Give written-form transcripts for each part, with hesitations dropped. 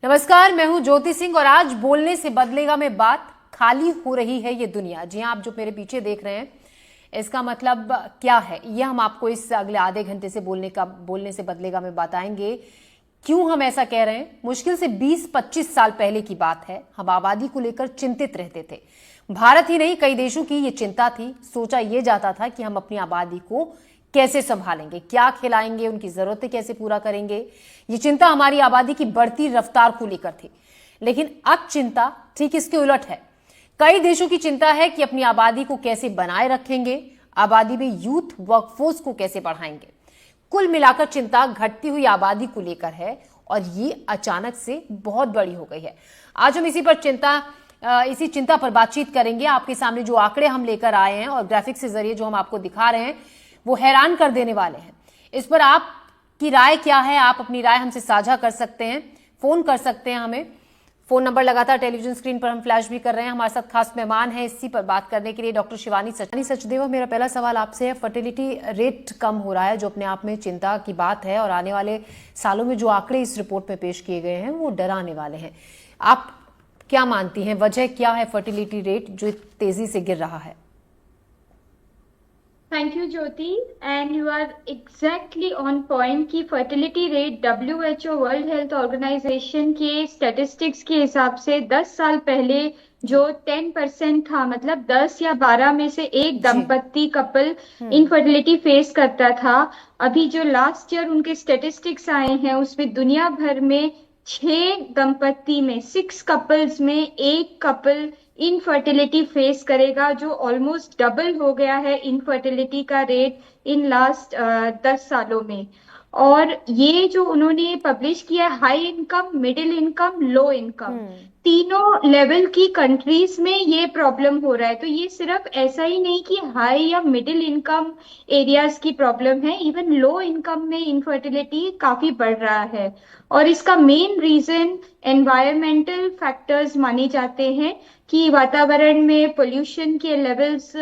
नमस्कार, मैं हूं ज्योति सिंह और आज बोलने से बदलेगा में बात। खाली हो रही है ये दुनिया। जी हां, आप जो मेरे पीछे देख रहे हैं इसका मतलब क्या है ये हम आपको इस अगले आधे घंटे से बोलने से बदलेगा में बताएंगे। क्यों हम ऐसा कह रहे हैं? मुश्किल से 20-25 साल पहले की बात है। हम आबादी को लेकर चिंतित रहते थे। भारत ही नहीं, कई देशों की ये चिंता थी। सोचा ये जाता था कि हम अपनी आबादी को कैसे संभालेंगे, क्या खिलाएंगे, उनकी जरूरतें कैसे पूरा करेंगे। ये चिंता हमारी आबादी की बढ़ती रफ्तार को लेकर थी। लेकिन अब चिंता ठीक इसके उलट है। कई देशों की चिंता है कि अपनी आबादी को कैसे बनाए रखेंगे, आबादी में यूथ वर्कफोर्स को कैसे बढ़ाएंगे। कुल मिलाकर चिंता घटती हुई आबादी को लेकर है और ये अचानक से बहुत बड़ी हो गई है। आज हम इसी चिंता पर बातचीत करेंगे। आपके सामने जो आंकड़े हम लेकर आए हैं और ग्राफिक्स के जरिए जो हम आपको दिखा रहे हैं वो हैरान कर देने वाले हैं। इस पर आपकी राय क्या है? आप अपनी राय हमसे साझा कर सकते हैं, फोन कर सकते हैं हमें। फोन नंबर लगातार टेलीविजन स्क्रीन पर हम फ्लैश भी कर रहे हैं। हमारे साथ खास मेहमान है इसी पर बात करने के लिए, डॉक्टर शिवानी सचदेवा। मेरा पहला सवाल आपसे है, फर्टिलिटी रेट कम हो रहा है जो अपने आप में चिंता की बात है और आने वाले सालों में जो आंकड़े इस रिपोर्ट में पेश किए गए हैं वो डराने वाले हैं। आप क्या मानती हैं, वजह क्या है फर्टिलिटी रेट जो तेजी से गिर रहा है? Thank you Jyoti, and you are exactly on point की fertility rate WHO World Health Organization के स्टैटिस्टिक्स के हिसाब से 10 साल पहले जो 10% था, मतलब 10 या 12 में से एक जी। दंपत्ति कपल इनफर्टिलिटी फेस करता था। अभी जो लास्ट ईयर उनके स्टैटिस्टिक्स आए हैं उसमें दुनिया भर में 6 दंपत्ति में 6 कपल्स में एक कपल इनफर्टिलिटी फेस करेगा, जो ऑलमोस्ट डबल हो गया है इनफर्टिलिटी का रेट इन लास्ट 10 सालों में। और ये जो उन्होंने पब्लिश किया, high income, middle income, low income, तीनों लेवल की कंट्रीज में ये प्रॉब्लम हो रहा है। तो ये सिर्फ ऐसा ही नहीं कि हाई या मिडिल इनकम एरियाज की प्रॉब्लम है, इवन लो इनकम में इनफर्टिलिटी काफी बढ़ रहा है। और इसका मेन रीजन एनवायरमेंटल फैक्टर्स माने जाते हैं कि वातावरण में पोल्यूशन के लेवल्स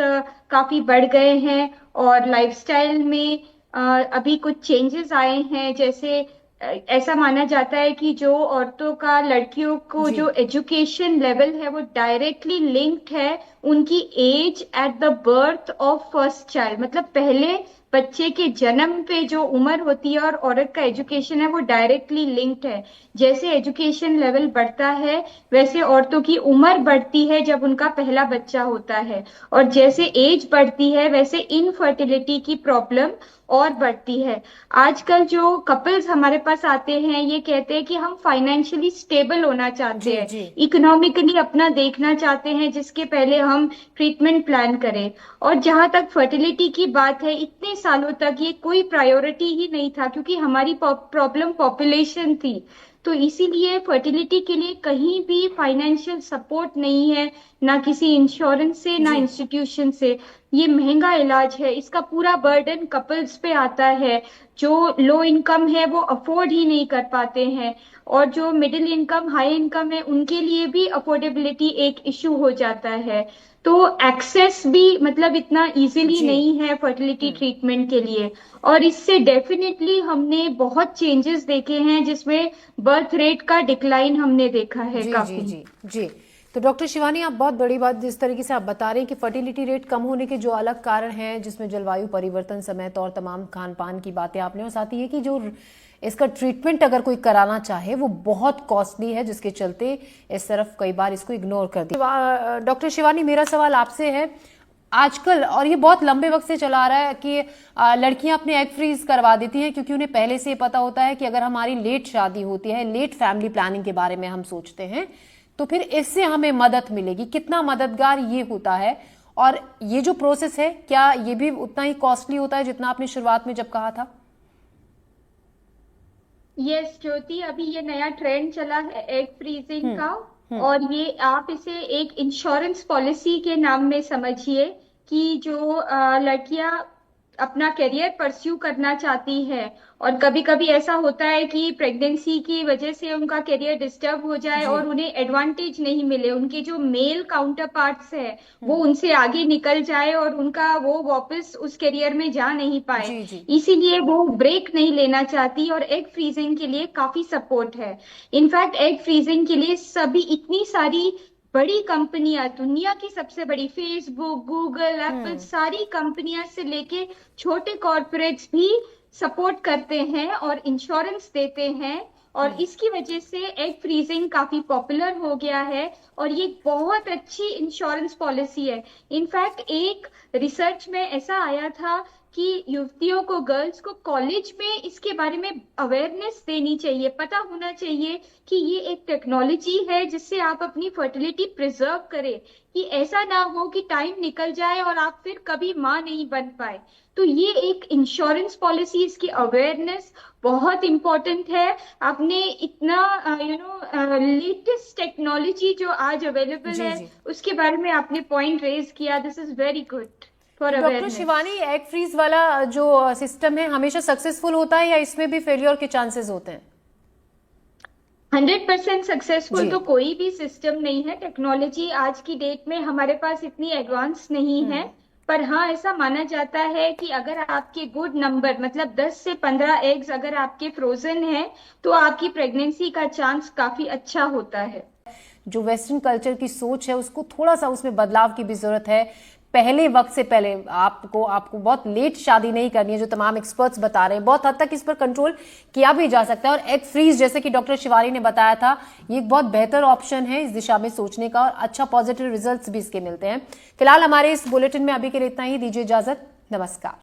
काफी बढ़ गए हैं और लाइफस्टाइल में अभी कुछ चेंजेस आए हैं। जैसे ऐसा माना जाता है कि जो औरतों का, लड़कियों को जी। जो एजुकेशन लेवल है वो डायरेक्टली लिंक्ड है उनकी age at the birth of first child. मतलब पहले बच्चे के जन्म पे जो उम्र होती है और औरत का एजुकेशन है वो डायरेक्टली लिंक्ड है। जैसे एजुकेशन लेवल बढ़ता है वैसे औरतों की उम्र बढ़ती है जब उनका पहला बच्चा होता है, और जैसे एज बढ़ती है वैसे इनफर्टिलिटी की प्रॉब्लम और बढ़ती है। आजकल जो कपल्स हमारे पास आते हैं ये कहते हैं कि हम फाइनेंशियली स्टेबल होना चाहते जी। हैं, जी। इकोनॉमिकली अपना देखना चाहते हैं, जिसके पहले हम ट्रीटमेंट प्लान करें। और जहां तक फर्टिलिटी की बात है, इतने सालों तक ये कोई प्रायोरिटी ही नहीं था क्योंकि हमारी प्रॉब्लम पॉपुलेशन थी। तो इसीलिए फर्टिलिटी के लिए कहीं भी फाइनेंशियल सपोर्ट नहीं है, ना किसी इंश्योरेंस से ना जी। इंस्टीट्यूशन से। ये महंगा इलाज है, इसका पूरा बर्डन कपल्स पे आता है। जो लो इनकम है वो अफोर्ड ही नहीं कर पाते हैं, और जो मिडिल इनकम, हाई इनकम है उनके लिए भी अफोर्डेबिलिटी एक इशू हो जाता है। तो एक्सेस भी मतलब इतना इजीली जी। नहीं है फर्टिलिटी ट्रीटमेंट के लिए। और इससे डेफिनेटली हमने बहुत चेंजेस देखे हैं, जिसमें बर्थ रेट का डिक्लाइन हमने देखा है जी। जी। काफी। जी। जी। तो डॉक्टर शिवानी, आप बहुत बड़ी बात जिस तरीके से आप बता रहे हैं कि फर्टिलिटी रेट कम होने के जो अलग कारण हैं, जिसमें जलवायु परिवर्तन, समय और तमाम खान पान की बातें आपने, और साथ ही ये कि जो इसका ट्रीटमेंट अगर कोई कराना चाहे वो बहुत कॉस्टली है, जिसके चलते इस तरफ कई बार इसको इग्नोर कर दिया। डॉक्टर शिवानी, मेरा सवाल आपसे है, आजकल और ये बहुत लंबे वक्त से चला आ रहा है कि लड़कियां अपने एग फ्रीज करवा देती हैं क्योंकि उन्हें पहले से पता होता है कि अगर हमारी लेट शादी होती है, लेट फैमिली प्लानिंग के बारे में हम सोचते हैं, तो फिर इससे हमें मदद मिलेगी। कितना मददगार ये होता है? और ये जो प्रोसेस है, क्या ये भी उतना ही कॉस्टली होता है जितना आपने शुरुआत में जब कहा था? यस ज्योति, अभी ये नया ट्रेंड चला है एग फ्रीजिंग हम्म। का। हम्म। और ये आप इसे एक इंश्योरेंस पॉलिसी के नाम में समझिए कि जो लड़कियां अपना करियर परस्यू करना चाहती है, और कभी कभी ऐसा होता है कि प्रेगनेंसी की वजह से उनका करियर डिस्टर्ब हो जाए जी। और उन्हें एडवांटेज नहीं मिले, उनके जो मेल काउंटर पार्ट्स है वो उनसे आगे निकल जाए और उनका वो वापस उस करियर में जा नहीं पाए, जी जी इसीलिए वो ब्रेक नहीं लेना चाहती। और एग फ्रीजिंग के लिए काफी सपोर्ट है। इनफैक्ट एग फ्रीजिंग के लिए सभी इतनी सारी बड़ी कंपनियां, दुनिया की सबसे बड़ी फेसबुक, गूगल, एप्पल, सारी कंपनियां से लेके छोटे कॉर्पोरेट्स भी सपोर्ट करते हैं और इंश्योरेंस देते हैं, और इसकी वजह से एग फ्रीजिंग काफी पॉपुलर हो गया है और ये बहुत अच्छी इंश्योरेंस पॉलिसी है। इनफैक्ट एक रिसर्च में ऐसा आया था कि युवतियों को, गर्ल्स को कॉलेज में इसके बारे में अवेयरनेस देनी चाहिए, पता होना चाहिए कि ये एक टेक्नोलॉजी है जिससे आप अपनी फर्टिलिटी प्रिजर्व करें, कि ऐसा ना हो कि टाइम निकल जाए और आप फिर कभी माँ नहीं बन पाए। तो ये एक इंश्योरेंस पॉलिसी, इसकी अवेयरनेस बहुत इंपॉर्टेंट है। आपने इतना लेटेस्ट टेक्नोलॉजी जो आज अवेलेबल जी है जी। उसके बारे में आपने पॉइंट रेज किया, this is very good for doctor awareness. Shivani, egg freeze वाला जो सिस्टम है हमेशा सक्सेसफुल होता है या इसमें भी फेलियर के चांसेस होते हैं? 100% सक्सेसफुल जी। तो कोई भी सिस्टम नहीं है। टेक्नोलॉजी आज की डेट में हमारे पास इतनी एडवांस नहीं है, पर हाँ ऐसा माना जाता है कि अगर आपके गुड नंबर, मतलब 10 से 15 एग्स अगर आपके फ्रोजन है तो आपकी प्रेगनेंसी का चांस काफी अच्छा होता है। जो वेस्टर्न कल्चर की सोच है उसको थोड़ा सा उसमें बदलाव की भी जरूरत है। पहले वक्त से पहले आपको बहुत लेट शादी नहीं करनी है, जो तमाम एक्सपर्ट्स बता रहे हैं। बहुत हद तक इस पर कंट्रोल किया भी जा सकता है और एग फ्रीज जैसे कि डॉक्टर शिवानी ने बताया था, ये एक बहुत बेहतर ऑप्शन है इस दिशा में सोचने का और अच्छा पॉजिटिव रिजल्ट्स भी इसके मिलते हैं। फिलहाल हमारे इस बुलेटिन में अभी के लिए इतना ही। दीजिए इजाजत, नमस्कार।